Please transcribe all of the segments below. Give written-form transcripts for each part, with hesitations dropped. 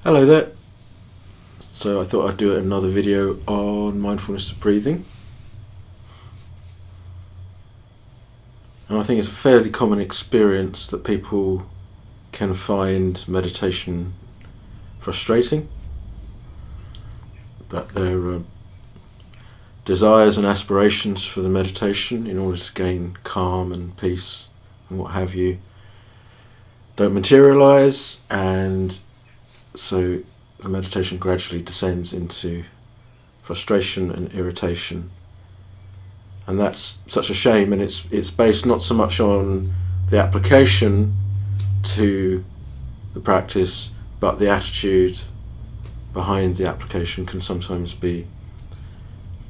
Hello there. So I thought I'd do another video on mindfulness of breathing. And I think it's a fairly common experience that people can find meditation frustrating, that their desires and aspirations for the meditation in order to gain calm and peace and what have you don't materialize, and so the meditation gradually descends into frustration and irritation. And that's such a shame, and it's based not so much on the application to the practice, but the attitude behind the application can sometimes be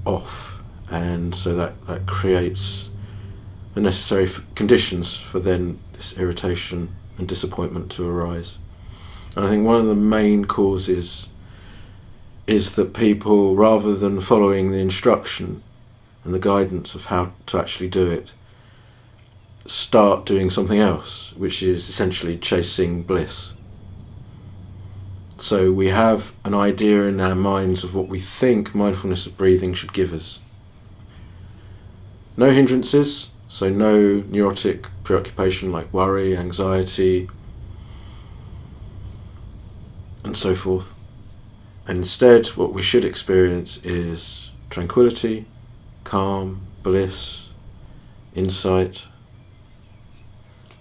off, and so that creates the necessary conditions for then this irritation and disappointment to arise. And I think one of the main causes is that people, rather than following the instruction and the guidance of how to actually do it, start doing something else, which is essentially chasing bliss. So we have an idea in our minds of what we think mindfulness of breathing should give us. No hindrances, so no neurotic preoccupation like worry, anxiety, and so forth. And instead, what we should experience is tranquility, calm, bliss, insight,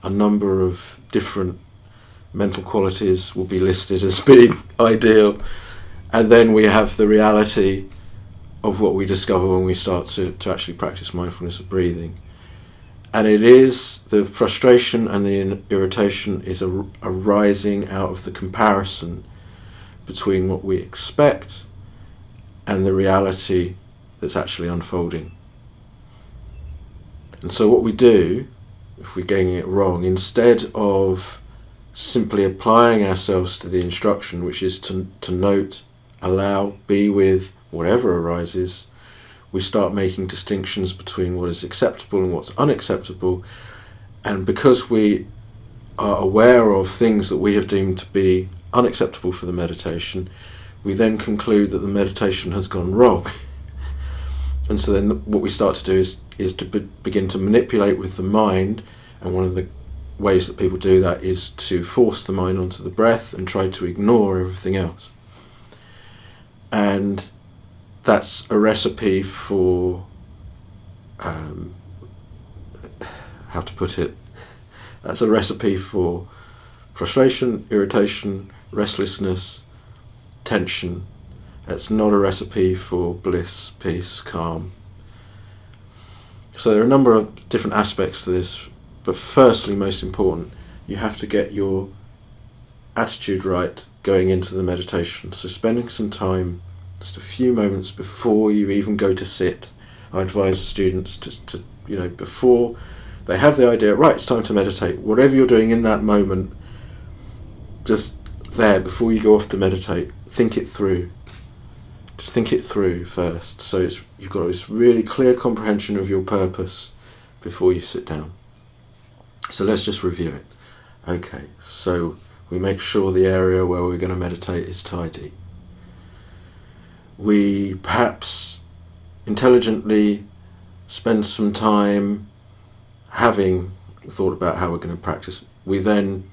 a number of different mental qualities will be listed as being ideal, and then we have the reality of what we discover when we start to actually practice mindfulness of breathing. And it is the frustration and the irritation is arising out of the comparison between what we expect and the reality that's actually unfolding. And so what we do, if we're getting it wrong, instead of simply applying ourselves to the instruction, which is to note, allow, be with whatever arises, we start making distinctions between what is acceptable and what's unacceptable. And because we are aware of things that we have deemed to be unacceptable for the meditation, we then conclude that the meditation has gone wrong. And so then what we start to do is to begin to manipulate with the mind, and one of the ways that people do that is to force the mind onto the breath and try to ignore everything else. And that's a recipe for, how to put it, that's a recipe for frustration, irritation, restlessness, tension. It's not a recipe for bliss, peace, calm. So there are a number of different aspects to this, but firstly, most important, you have to get your attitude right going into the meditation. So spending some time, just a few moments before you even go to sit. I advise students to before they have the idea, right, it's time to meditate, whatever you're doing in that moment, just there, before you go off to meditate, think it through. Just think it through first. So you've got this really clear comprehension of your purpose before you sit down. So let's just review it. Okay, so we make sure the area where we're going to meditate is tidy. We perhaps intelligently spend some time having thought about how we're going to practice. We then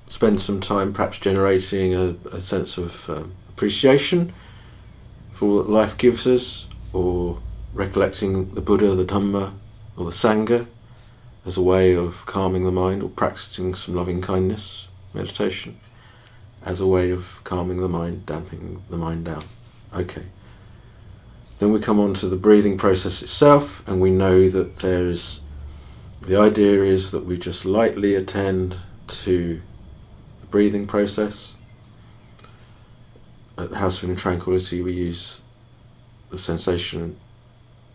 spend some time perhaps generating a sense of appreciation for all that life gives us, or recollecting the Buddha, the Dhamma, or the Sangha as a way of calming the mind, or practicing some loving kindness meditation as a way of calming the mind, damping the mind down. Okay. Then we come on to the breathing process itself, and we know that the idea is that we just lightly attend to the breathing process. At the House of Tranquillity, we use the sensation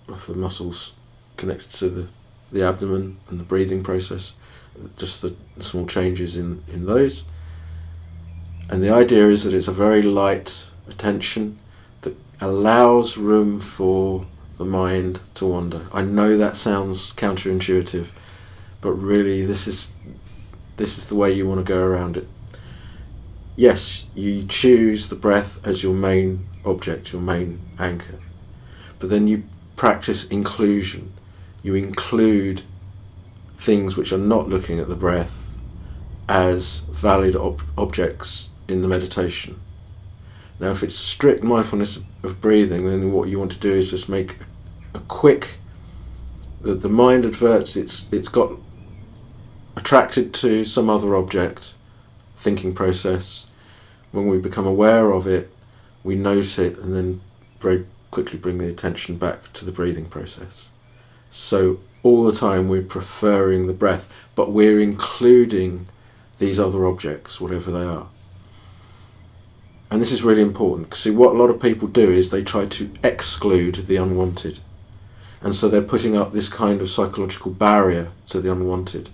of the muscles connected to the abdomen and the breathing process, just the small changes in those. And the idea is that it's a very light attention that allows room for the mind to wander. I know that sounds counterintuitive, but really this is the way you want to go around it. yes, you choose the breath as your main object, your main anchor, but then you practice inclusion. You include things which are not looking at the breath as valid objects in the meditation. Now, if it's strict mindfulness of breathing, then what you want to do is just make a quick, the mind adverts it's got attracted to some other object, thinking process. When we become aware of it, we note it and then very quickly bring the attention back to the breathing process. So all the time we're preferring the breath, but we're including these other objects, whatever they are. And this is really important, because see, what a lot of people do is they try to exclude the unwanted. And so they're putting up this kind of psychological barrier to the unwanted.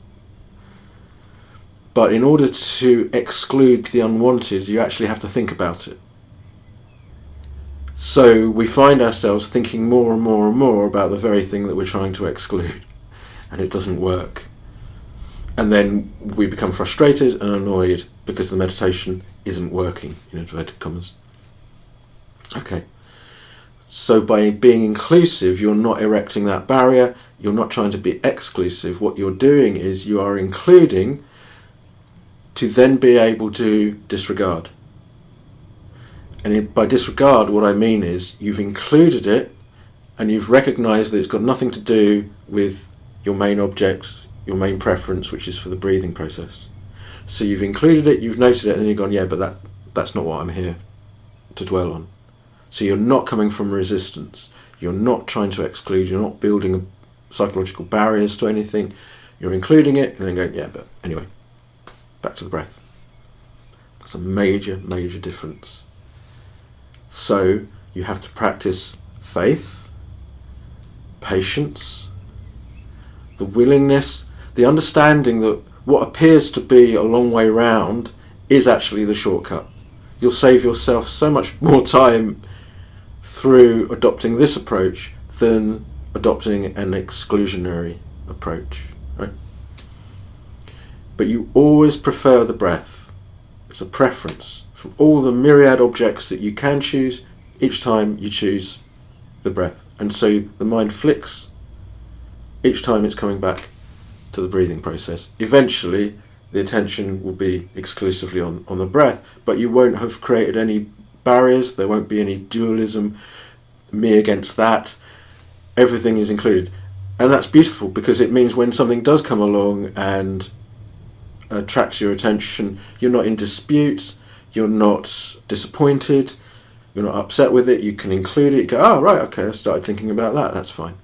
But in order to exclude the unwanted, you actually have to think about it. So we find ourselves thinking more and more and more about the very thing that we're trying to exclude, and it doesn't work. And then we become frustrated and annoyed because the meditation isn't working, in inverted commas. Okay. So by being inclusive, you're not erecting that barrier, you're not trying to be exclusive. What you're doing is you are including to then be able to disregard. And by disregard, what I mean is you've included it and you've recognized that it's got nothing to do with your main object, your main preference, which is for the breathing process. So you've included it, you've noted it, and you've gone, yeah, but that's not what I'm here to dwell on. So you're not coming from resistance. You're not trying to exclude. You're not building psychological barriers to anything. You're including it and then going, yeah, but anyway, back to the breath. That's a major, major difference. So you have to practice faith, patience, the willingness, the understanding that what appears to be a long way round is actually the shortcut. You'll save yourself so much more time through adopting this approach than adopting an exclusionary approach, right? But you always prefer the breath. It's a preference. From all the myriad objects that you can choose, each time you choose the breath. And so the mind flicks each time it's coming back to the breathing process. Eventually, the attention will be exclusively on the breath, but you won't have created any barriers, there won't be any dualism, me against that. Everything is included. And that's beautiful, because it means when something does come along and attracts your attention, you're not in dispute, you're not disappointed, you're not upset with it, you can include it, you go, oh right, okay, I started thinking about that, that's fine.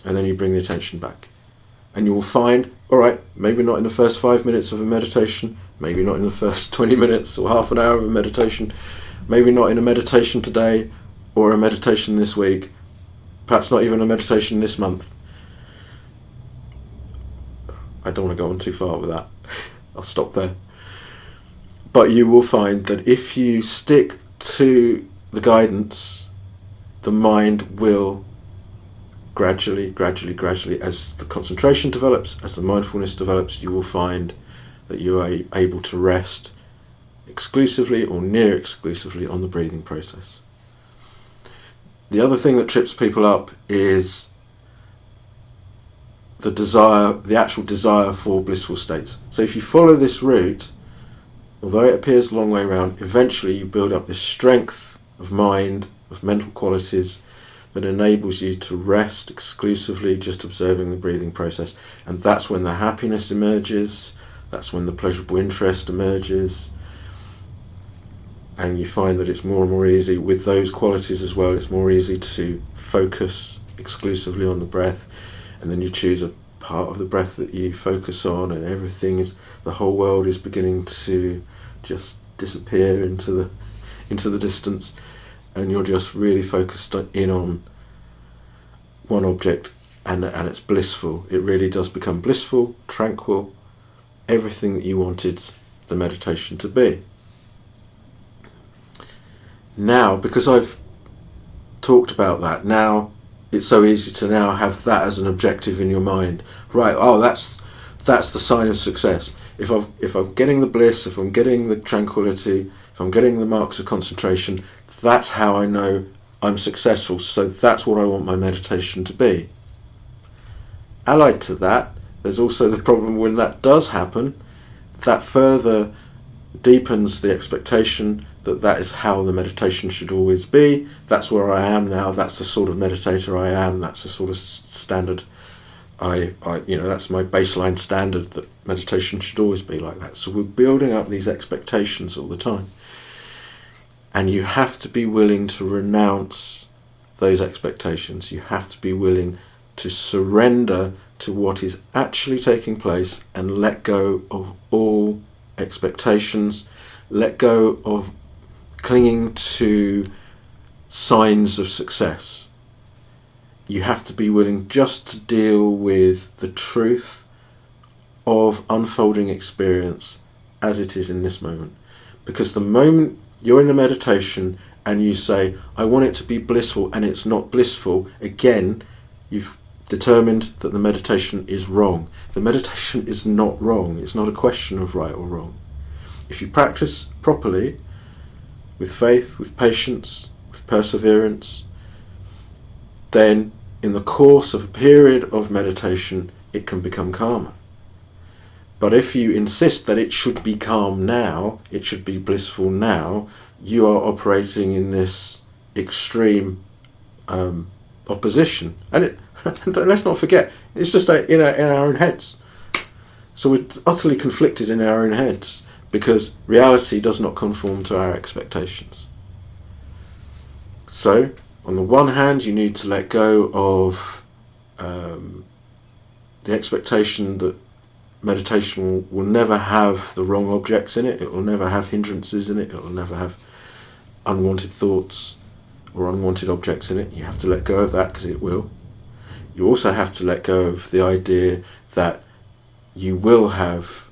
And then you bring the attention back. And you will find, alright, maybe not in the first 5 minutes of a meditation, maybe not in the first 20 minutes or half an hour of a meditation, maybe not in a meditation today or a meditation this week, perhaps not even a meditation this month. I don't want to go on too far with that. I'll stop there. But you will find that if you stick to the guidance, the mind will gradually, as the concentration develops, as the mindfulness develops, you will find that you are able to rest exclusively or near exclusively on the breathing process. The other thing that trips people up is the actual desire for blissful states. So if you follow this route, although it appears a long way around, eventually you build up this strength of mind, of mental qualities, that enables you to rest exclusively just observing the breathing process. And that's when the happiness emerges, that's when the pleasurable interest emerges, and you find that it's more and more easy with those qualities as well. It's more easy to focus exclusively on the breath, and then you choose a part of the breath that you focus on, and the whole world is beginning to just disappear into the distance, and you're just really focused in on one object, and it's blissful. It really does become blissful, tranquil, everything that you wanted the meditation to be. Now, because I've talked about that, now it's so easy to now have that as an objective in your mind. Right, oh, that's the sign of success. if I'm getting the bliss, if I'm getting the tranquility, if I'm getting the marks of concentration, that's how I know I'm successful. So that's what I want my meditation to be. Allied to that, there's also the problem when that does happen, that further deepens the expectation that that is how the meditation should always be. That's where I am now. That's the sort of meditator I am. That's the sort of standard that's my baseline standard, that meditation should always be like that. So we're building up these expectations all the time. And you have to be willing to renounce those expectations. You have to be willing to surrender to what is actually taking place and let go of all expectations, let go of clinging to signs of success. You have to be willing just to deal with the truth of unfolding experience as it is in this moment. Because the moment you're in a meditation and you say, I want it to be blissful, and it's not blissful, again, you've determined that the meditation is wrong. The meditation is not wrong. It's not a question of right or wrong. If you practice properly, with faith, with patience, with perseverance, then in the course of a period of meditation, it can become calmer. But if you insist that it should be calm now, it should be blissful now, you are operating in this extreme opposition. And let's not forget, it's just in our own heads. So we're utterly conflicted in our own heads because reality does not conform to our expectations. So, on the one hand, you need to let go of the expectation that meditation will never have the wrong objects in it. It will never have hindrances in it. It will never have unwanted thoughts or unwanted objects in it. You have to let go of that because it will. You also have to let go of the idea that you will have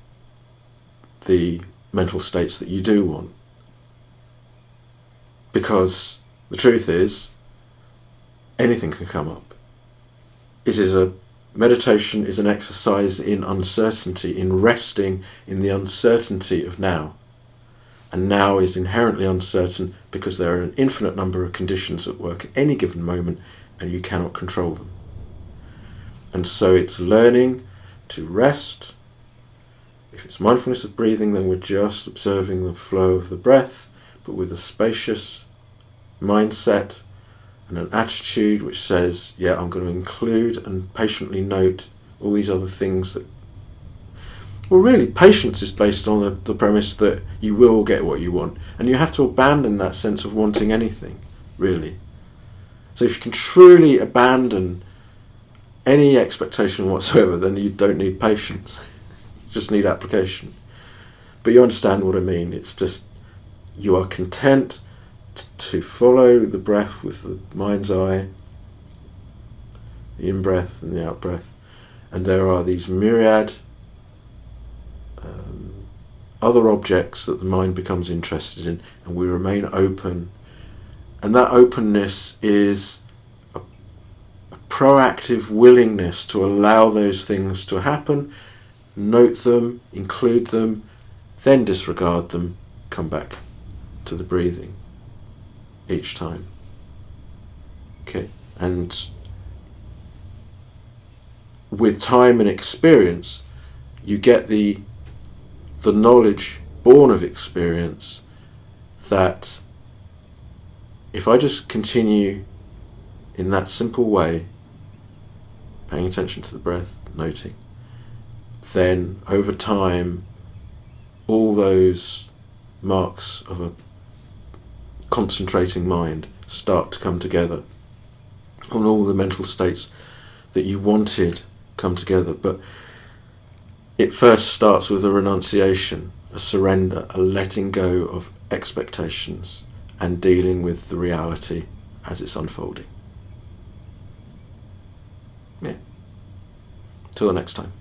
the mental states that you do want. Because the truth is, anything can come up. Meditation is an exercise in uncertainty, in resting in the uncertainty of now. And now is inherently uncertain because there are an infinite number of conditions at work at any given moment and you cannot control them. And so it's learning to rest. If it's mindfulness of breathing, then we're just observing the flow of the breath, but with a spacious mindset and an attitude which says, yeah, I'm going to include and patiently note all these other things that... Well, really, patience is based on the premise that you will get what you want. And you have to abandon that sense of wanting anything, really. So if you can truly abandon any expectation whatsoever, then you don't need patience. You just need application. But you understand what I mean. It's just you are content to follow the breath with the mind's eye, the in-breath and the out-breath. And there are these myriad other objects that the mind becomes interested in, and we remain open. And that openness is a proactive willingness to allow those things to happen, note them, include them, then disregard them, come back to the breathing each time. Okay, and with time and experience, you get the knowledge born of experience that if I just continue in that simple way, paying attention to the breath, noting, then over time all those marks of a concentrating mind start to come together, and all the mental states that you wanted come together. But it first starts with a renunciation, a surrender, a letting go of expectations and dealing with the reality as it's unfolding. Yeah. Till the next time.